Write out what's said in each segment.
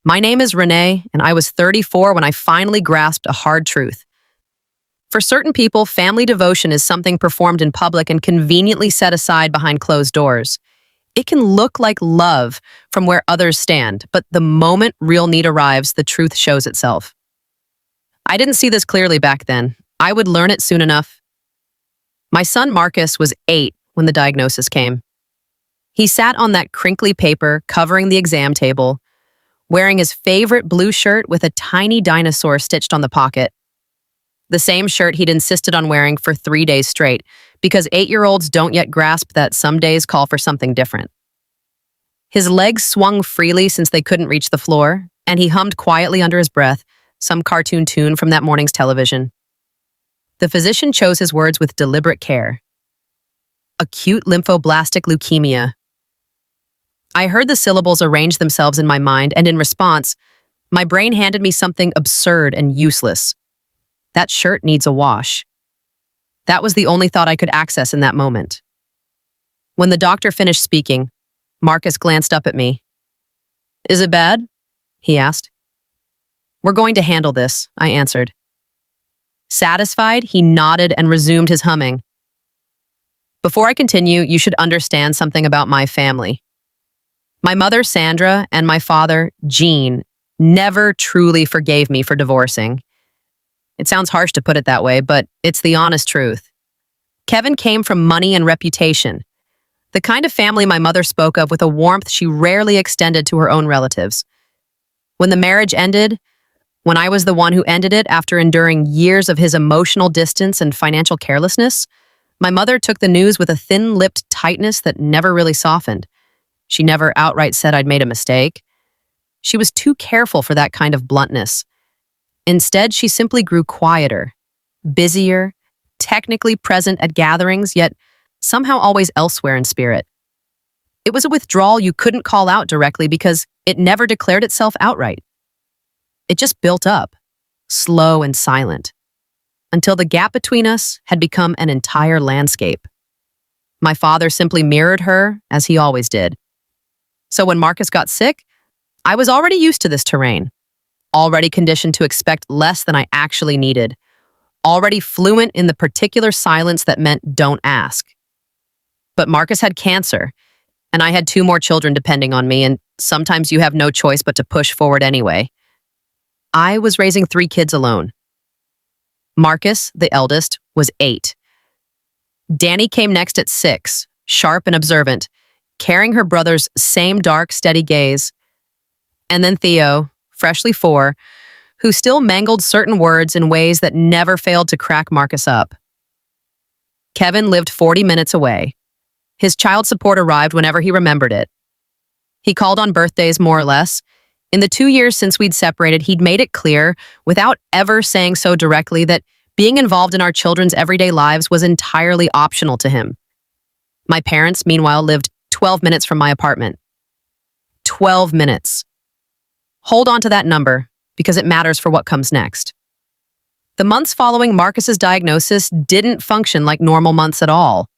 My name is Renee, and I was 34 when I finally grasped a hard truth. For certain people, family devotion is something performed in public and conveniently set aside behind closed doors. It can look like love from where others stand, but the moment real need arrives, the truth shows itself. I didn't see this clearly back then. I would learn it soon enough. My son Marcus was 8 when the diagnosis came. He sat on that crinkly paper covering the exam table, wearing his favorite blue shirt with a tiny dinosaur stitched on the pocket. The same shirt he'd insisted on wearing for 3 days straight, because 8-year-olds don't yet grasp that some days call for something different. His legs swung freely since they couldn't reach the floor, and he hummed quietly under his breath, some cartoon tune from that morning's television. The physician chose his words with deliberate care. Acute lymphoblastic leukemia. I heard the syllables arrange themselves in my mind, and in response, my brain handed me something absurd and useless. That shirt needs a wash. That was the only thought I could access in that moment. When the doctor finished speaking, Marcus glanced up at me. "Is it bad?" he asked. "We're going to handle this," I answered. Satisfied, he nodded and resumed his humming. "Before I continue, you should understand something about my family. My mother, Sandra, and my father, Gene, never truly forgave me for divorcing. It sounds harsh to put it that way, but it's the honest truth. Kevin came from money and reputation, the kind of family my mother spoke of with a warmth she rarely extended to her own relatives. When the marriage ended, when I was the one who ended it after enduring years of his emotional distance and financial carelessness, my mother took the news with a thin-lipped tightness that never really softened. She never outright said I'd made a mistake. She was too careful for that kind of bluntness. Instead, she simply grew quieter, busier, technically present at gatherings, yet somehow always elsewhere in spirit. It was a withdrawal you couldn't call out directly because it never declared itself outright. It just built up, slow and silent, until the gap between us had become an entire landscape. My father simply mirrored her, as he always did. So when Marcus got sick, I was already used to this terrain, already conditioned to expect less than I actually needed, already fluent in the particular silence that meant don't ask. But Marcus had cancer, and I had 2 more children depending on me, and sometimes you have no choice but to push forward anyway. I was raising 3 kids alone. Marcus, the eldest, was 8. Danny came next at 6, sharp and observant, carrying her brother's same dark, steady gaze. And then Theo, freshly 4, who still mangled certain words in ways that never failed to crack Marcus up. Kevin lived 40 minutes away. His child support arrived whenever he remembered it. He called on birthdays, more or less. In the 2 years since we'd separated, he'd made it clear, without ever saying so directly, that being involved in our children's everyday lives was entirely optional to him. My parents, meanwhile, lived 12 minutes from my apartment. 12 minutes. Hold on to that number, because it matters for what comes next. The months following Marcus's diagnosis didn't function like normal months at all.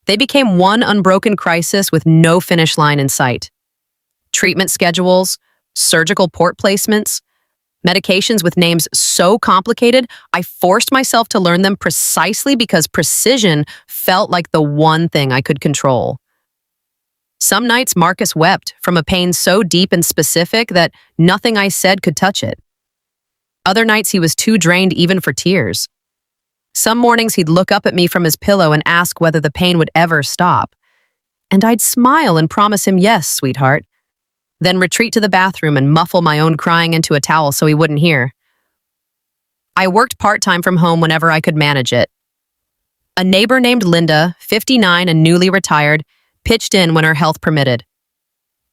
They became one unbroken crisis with no finish line in sight. Treatment schedules, surgical port placements, medications with names so complicated, I forced myself to learn them precisely because precision felt like the one thing I could control. Some nights Marcus wept from a pain so deep and specific that nothing I said could touch it. Other nights he was too drained even for tears. Some mornings he'd look up at me from his pillow and ask whether the pain would ever stop. And I'd smile and promise him, "Yes, sweetheart," then retreat to the bathroom and muffle my own crying into a towel so he wouldn't hear. I worked part-time from home whenever I could manage it. A neighbor named Linda, 59 and newly retired, pitched in when her health permitted.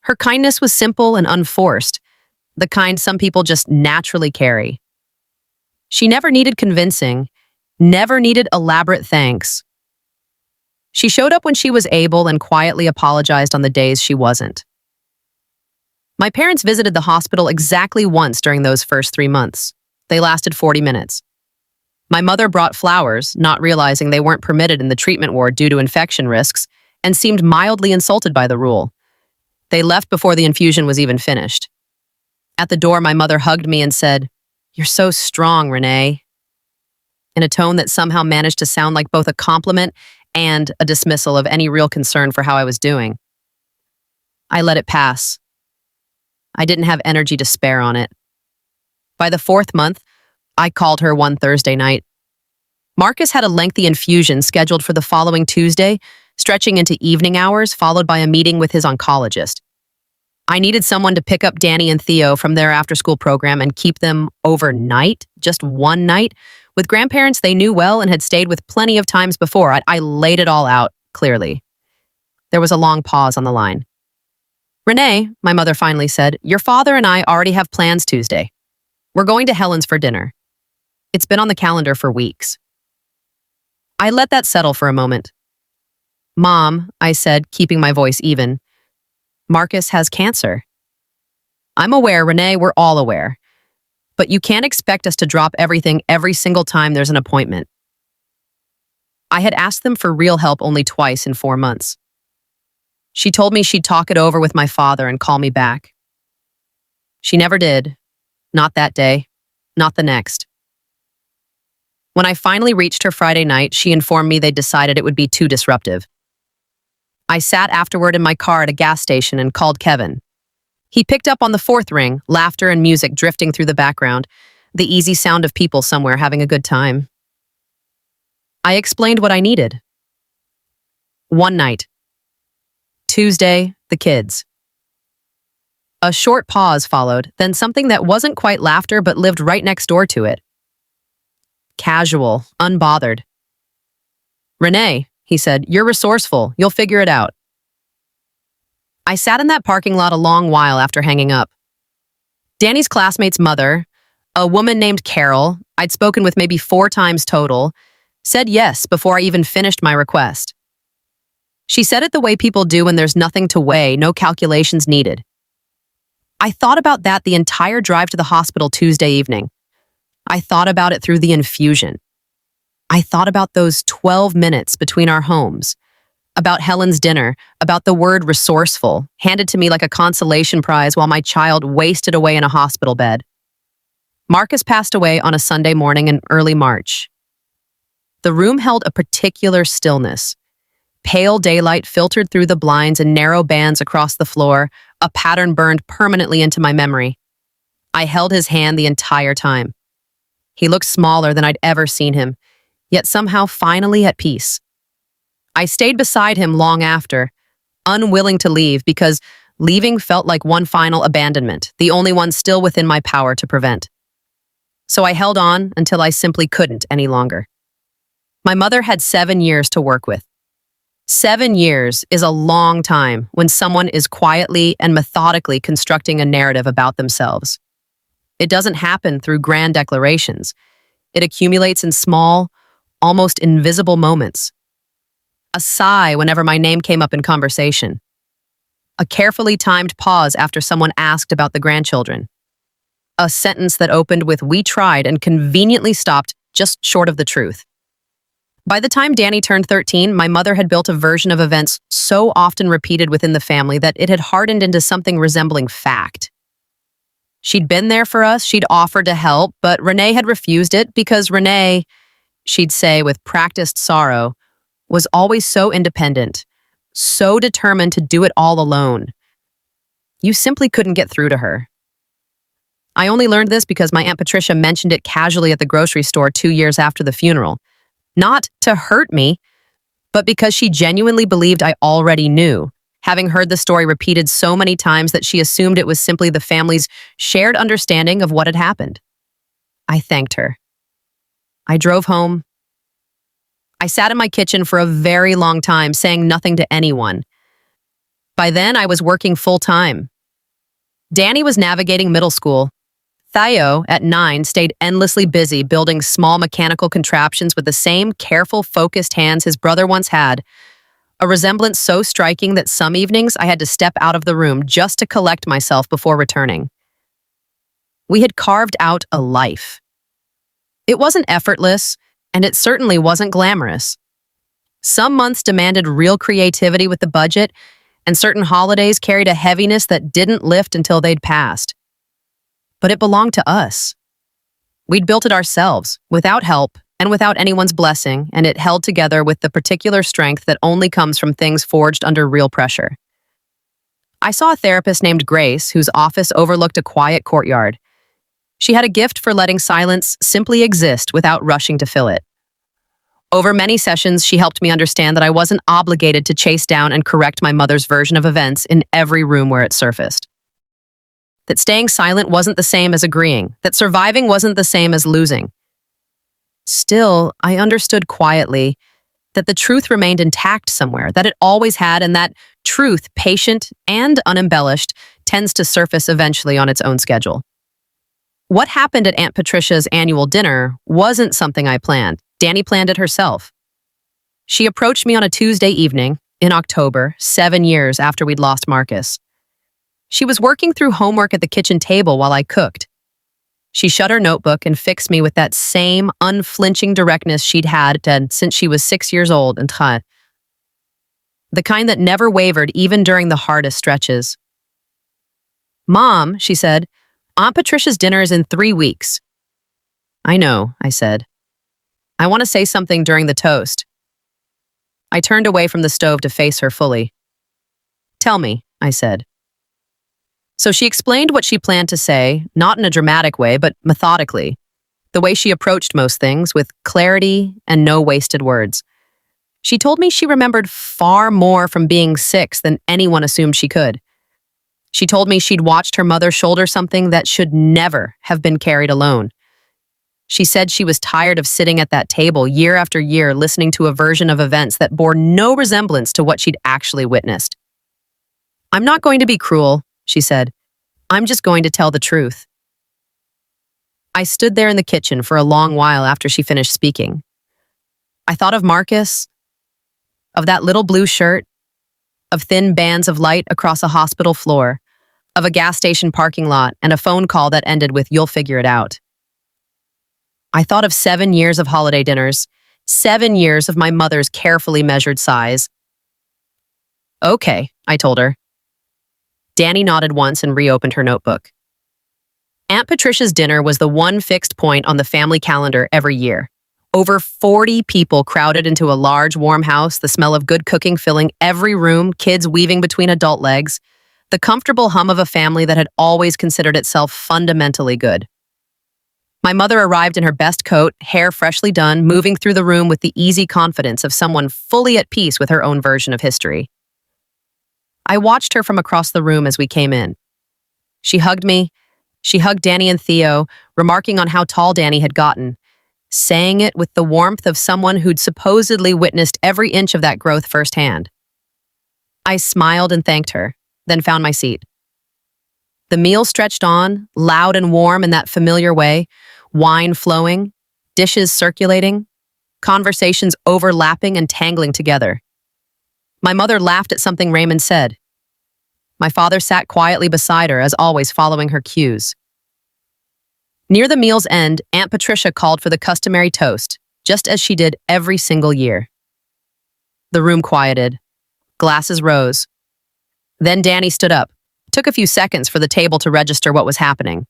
Her kindness was simple and unforced, the kind some people just naturally carry. She never needed convincing, never needed elaborate thanks. She showed up when she was able and quietly apologized on the days she wasn't. My parents visited the hospital exactly once during those first 3 months. They lasted 40 minutes. My mother brought flowers, not realizing they weren't permitted in the treatment ward due to infection risks, and seemed mildly insulted by the rule. They left before the infusion was even finished. At the door, my mother hugged me and said, "You're so strong, Renee," in a tone that somehow managed to sound like both a compliment and a dismissal of any real concern for how I was doing. I let it pass. I didn't have energy to spare on it. By the 4th month, I called her one Thursday night. Marcus had a lengthy infusion scheduled for the following Tuesday, stretching into evening hours, followed by a meeting with his oncologist. I needed someone to pick up Danny and Theo from their after-school program and keep them overnight, just one night, with grandparents they knew well and had stayed with plenty of times before. I laid it all out, clearly. There was a long pause on the line. "Renee," my mother finally said, "your father and I already have plans Tuesday. We're going to Helen's for dinner. It's been on the calendar for weeks." I let that settle for a moment. "Mom," I said, keeping my voice even, "Marcus has cancer." "I'm aware, Renee, we're all aware. But you can't expect us to drop everything every single time there's an appointment." I had asked them for real help only twice in 4 months. She told me she'd talk it over with my father and call me back. She never did. Not that day. Not the next. When I finally reached her Friday night, she informed me they'd decided it would be too disruptive. I sat afterward in my car at a gas station and called Kevin. He picked up on the 4th ring, laughter and music drifting through the background, the easy sound of people somewhere having a good time. I explained what I needed. One night. Tuesday, the kids. A short pause followed, then something that wasn't quite laughter but lived right next door to it. Casual, unbothered. "Renee," he said, "you're resourceful. You'll figure it out." I sat in that parking lot a long while after hanging up. Danny's classmate's mother, a woman named Carol, I'd spoken with maybe 4 times total, said yes before I even finished my request. She said it the way people do when there's nothing to weigh, no calculations needed. I thought about that the entire drive to the hospital Tuesday evening. I thought about it through the infusion. I thought about those 12 minutes between our homes, about Helen's dinner, about the word resourceful, handed to me like a consolation prize while my child wasted away in a hospital bed. Marcus passed away on a Sunday morning in early March. The room held a particular stillness. Pale daylight filtered through the blinds and narrow bands across the floor, a pattern burned permanently into my memory. I held his hand the entire time. He looked smaller than I'd ever seen him, yet somehow finally at peace. I stayed beside him long after, unwilling to leave because leaving felt like one final abandonment, the only one still within my power to prevent. So I held on until I simply couldn't any longer. My mother had 7 years to work with. 7 years is a long time when someone is quietly and methodically constructing a narrative about themselves. It doesn't happen through grand declarations. It accumulates in small, almost invisible moments. A sigh whenever my name came up in conversation. A carefully timed pause after someone asked about the grandchildren. A sentence that opened with "we tried" and conveniently stopped just short of the truth. By the time Danny turned 13, my mother had built a version of events so often repeated within the family that it had hardened into something resembling fact. She'd been there for us, she'd offered to help, but Renee had refused it because Renee, she'd say with practiced sorrow, was always so independent, so determined to do it all alone. You simply couldn't get through to her. I only learned this because my Aunt Patricia mentioned it casually at the grocery store 2 years after the funeral. Not to hurt me, but because she genuinely believed I already knew, having heard the story repeated so many times that she assumed it was simply the family's shared understanding of what had happened. I thanked her. I drove home. I sat in my kitchen for a very long time, saying nothing to anyone. By then, I was working full-time. Danny was navigating middle school. Theo, at 9, stayed endlessly busy building small mechanical contraptions with the same careful, focused hands his brother once had, a resemblance so striking that some evenings I had to step out of the room just to collect myself before returning. We had carved out a life. It wasn't effortless, and it certainly wasn't glamorous. Some months demanded real creativity with the budget, and certain holidays carried a heaviness that didn't lift until they'd passed. but it belonged to us. We'd built it ourselves, without help and without anyone's blessing, and it held together with the particular strength that only comes from things forged under real pressure. I saw a therapist named Grace, whose office overlooked a quiet courtyard. She had a gift for letting silence simply exist without rushing to fill it. Over many sessions, she helped me understand that I wasn't obligated to chase down and correct my mother's version of events in every room where it surfaced. That staying silent wasn't the same as agreeing, that surviving wasn't the same as losing. Still, I understood quietly that the truth remained intact somewhere, that it always had, and that truth, patient and unembellished, tends to surface eventually on its own schedule. What happened at Aunt Patricia's annual dinner wasn't something I planned. Danny planned it herself. She approached me on a Tuesday evening in October, 7 years after we'd lost Marcus. She was working through homework at the kitchen table while I cooked. She shut her notebook and fixed me with that same unflinching directness she'd had since she was 6 years old, and the kind that never wavered even during the hardest stretches. "Mom," she said, "Aunt Patricia's dinner is in 3 weeks." "I know," I said. "I want to say something during the toast." I turned away from the stove to face her fully. "Tell me," I said. So she explained what she planned to say, not in a dramatic way, but methodically, the way she approached most things, with clarity and no wasted words. She told me she remembered far more from being 6 than anyone assumed she could. She told me she'd watched her mother shoulder something that should never have been carried alone. She said she was tired of sitting at that table year after year listening to a version of events that bore no resemblance to what she'd actually witnessed. "I'm not going to be cruel," she said. "I'm just going to tell the truth." I stood there in the kitchen for a long while after she finished speaking. I thought of Marcus, of that little blue shirt, of thin bands of light across a hospital floor, of a gas station parking lot, and a phone call that ended with "you'll figure it out." I thought of 7 years of holiday dinners, 7 years of my mother's carefully measured sighs. "Okay," I told her. Danny nodded once and reopened her notebook. Aunt Patricia's dinner was the one fixed point on the family calendar every year. Over 40 people crowded into a large, warm house, the smell of good cooking filling every room, kids weaving between adult legs, the comfortable hum of a family that had always considered itself fundamentally good. My mother arrived in her best coat, hair freshly done, moving through the room with the easy confidence of someone fully at peace with her own version of history. I watched her from across the room as we came in. She hugged me. She hugged Danny and Theo, remarking on how tall Danny had gotten, saying it with the warmth of someone who'd supposedly witnessed every inch of that growth firsthand. I smiled and thanked her, then found my seat. The meal stretched on, loud and warm in that familiar way, wine flowing, dishes circulating, conversations overlapping and tangling together. My mother laughed at something Raymond said. My father sat quietly beside her, as always following her cues. Near the meal's end, Aunt Patricia called for the customary toast, just as she did every single year. The room quieted. Glasses rose. Then Danny stood up. It took a few seconds for the table to register what was happening.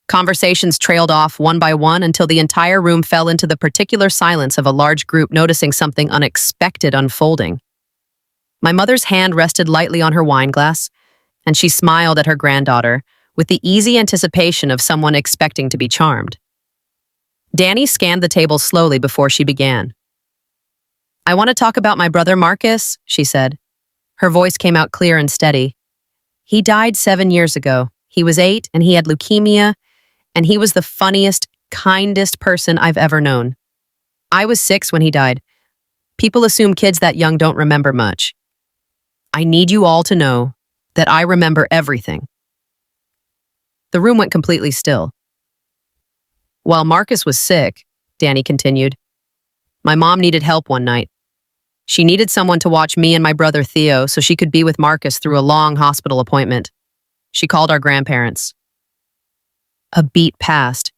Conversations trailed off one by one until the entire room fell into the particular silence of a large group noticing something unexpected unfolding. My mother's hand rested lightly on her wine glass, and she smiled at her granddaughter with the easy anticipation of someone expecting to be charmed. Danny scanned the table slowly before she began. "I want to talk about my brother Marcus," she said. Her voice came out clear and steady. "He died 7 years ago. He was 8 and he had leukemia, and he was the funniest, kindest person I've ever known. I was 6 when he died. People assume kids that young don't remember much. I need you all to know that I remember everything." The room went completely still. "While Marcus was sick," Danny continued, "my mom needed help one night. She needed someone to watch me and my brother Theo so she could be with Marcus through a long hospital appointment. She called our grandparents. A beat passed.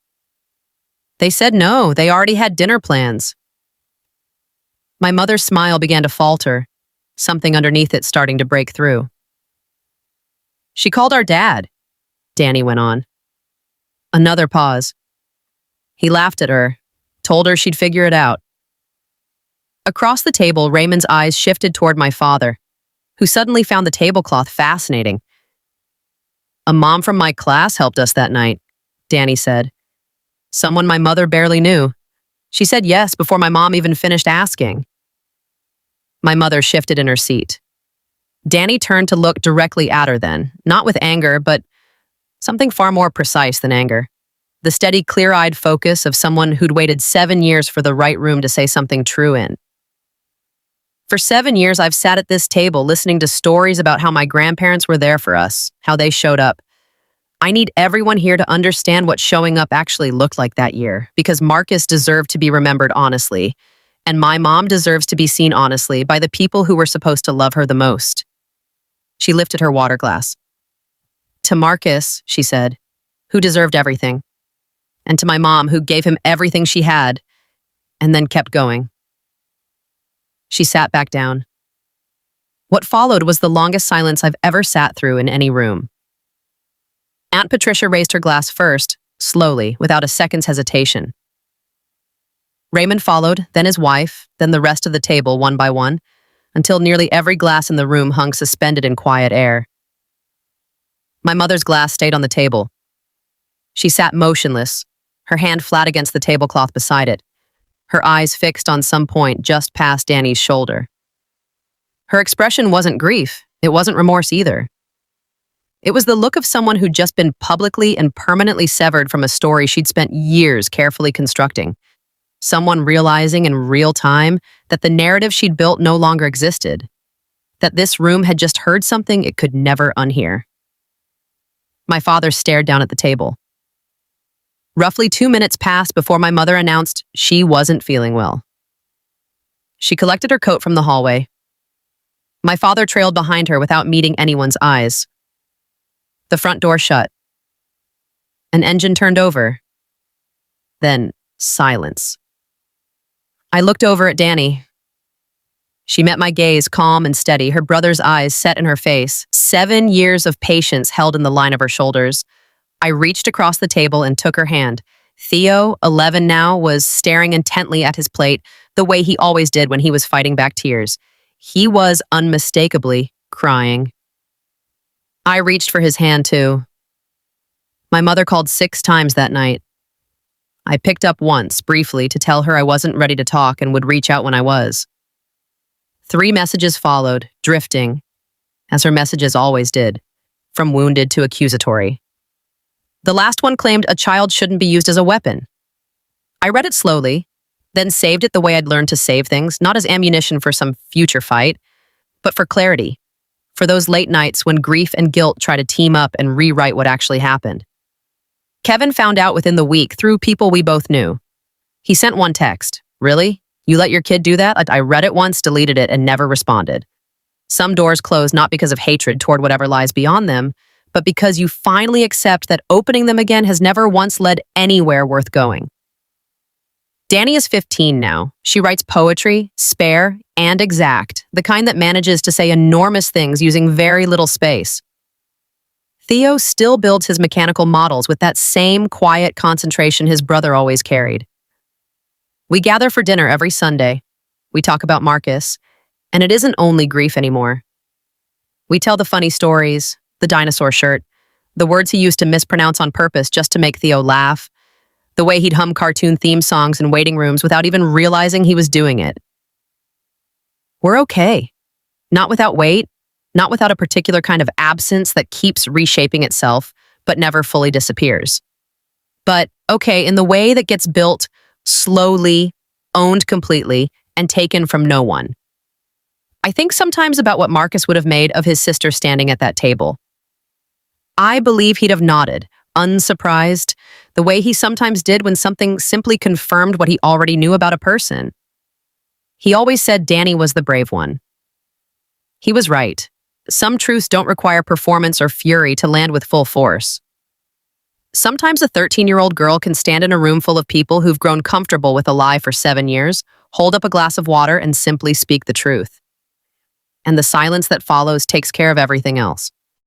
They said no, they already had dinner plans. My mother's smile began to falter, something underneath it starting to break through. She called our dad," Danny went on. Another pause. He laughed at her, told her she'd figure it out. Across the table, Raymond's eyes shifted toward my father, who suddenly found the tablecloth fascinating. A mom from my class helped us that night, Danny said. Someone my mother barely knew. She said yes before my mom even finished asking. My mother shifted in her seat. Danny turned to look directly at her then, not with anger, but something far more precise than anger. The steady, clear-eyed focus of someone who'd waited 7 years for the right room to say something true in. For 7 years, I've sat at this table listening to stories about how my grandparents were there for us, how they showed up. I need everyone here to understand what showing up actually looked like that year, because Marcus deserved to be remembered honestly, and my mom deserves to be seen honestly by the people who were supposed to love her the most. She lifted her water glass. To Marcus, she said, who deserved everything. And to my mom, who gave him everything she had, and then kept going. She sat back down. What followed was the longest silence I've ever sat through in any room. Aunt Patricia raised her glass first, slowly, without a second's hesitation. Raymond followed, then his wife, then the rest of the table one by one, until nearly every glass in the room hung suspended in quiet air. My mother's glass stayed on the table. She sat motionless, her hand flat against the tablecloth beside it, her eyes fixed on some point just past Danny's shoulder. Her expression wasn't grief, it wasn't remorse either. It was the look of someone who'd just been publicly and permanently severed from a story she'd spent years carefully constructing. Someone realizing in real time that the narrative she'd built no longer existed, that this room had just heard something it could never unhear. My father stared down at the table. Roughly 2 minutes passed before my mother announced she wasn't feeling well. She collected her coat from the hallway. My father trailed behind her without meeting anyone's eyes. The front door shut. An engine turned over. Then silence. I looked over at Danny. She met my gaze, calm and steady, her brother's eyes set in her face, 7 years of patience held in the line of her shoulders. I reached across the table and took her hand. Theo, 11 now, was staring intently at his plate, the way he always did when he was fighting back tears. He was unmistakably crying. I reached for his hand, too. My mother called 6 times that night. I picked up once, briefly, to tell her I wasn't ready to talk and would reach out when I was. 3 messages followed, drifting, as her messages always did, from wounded to accusatory. The last one claimed a child shouldn't be used as a weapon. I read it slowly, then saved it the way I'd learned to save things, not as ammunition for some future fight, but for clarity, for those late nights when grief and guilt try to team up and rewrite what actually happened. Kevin found out within the week through people we both knew. He sent one text. Really? You let your kid do that? I read it once, deleted it, and never responded. Some doors close not because of hatred toward whatever lies beyond them, but because you finally accept that opening them again has never once led anywhere worth going. Danny is 15 now. She writes poetry, spare, and exact, the kind that manages to say enormous things using very little space. Theo still builds his mechanical models with that same quiet concentration his brother always carried. We gather for dinner every Sunday. We talk about Marcus, and it isn't only grief anymore. We tell the funny stories, the dinosaur shirt, the words he used to mispronounce on purpose just to make Theo laugh, the way he'd hum cartoon theme songs in waiting rooms without even realizing he was doing it. We're okay. Not without weight, not without a particular kind of absence that keeps reshaping itself, but never fully disappears. But okay in the way that gets built slowly, owned completely, and taken from no one. I think sometimes about what Marcus would have made of his sister standing at that table. I believe he'd have nodded, unsurprised, the way he sometimes did when something simply confirmed what he already knew about a person. He always said Danny was the brave one. He was right. Some truths don't require performance or fury to land with full force. Sometimes a 13-year-old girl can stand in a room full of people who've grown comfortable with a lie for 7 years, hold up a glass of water, and simply speak the truth. And the silence that follows takes care of everything else.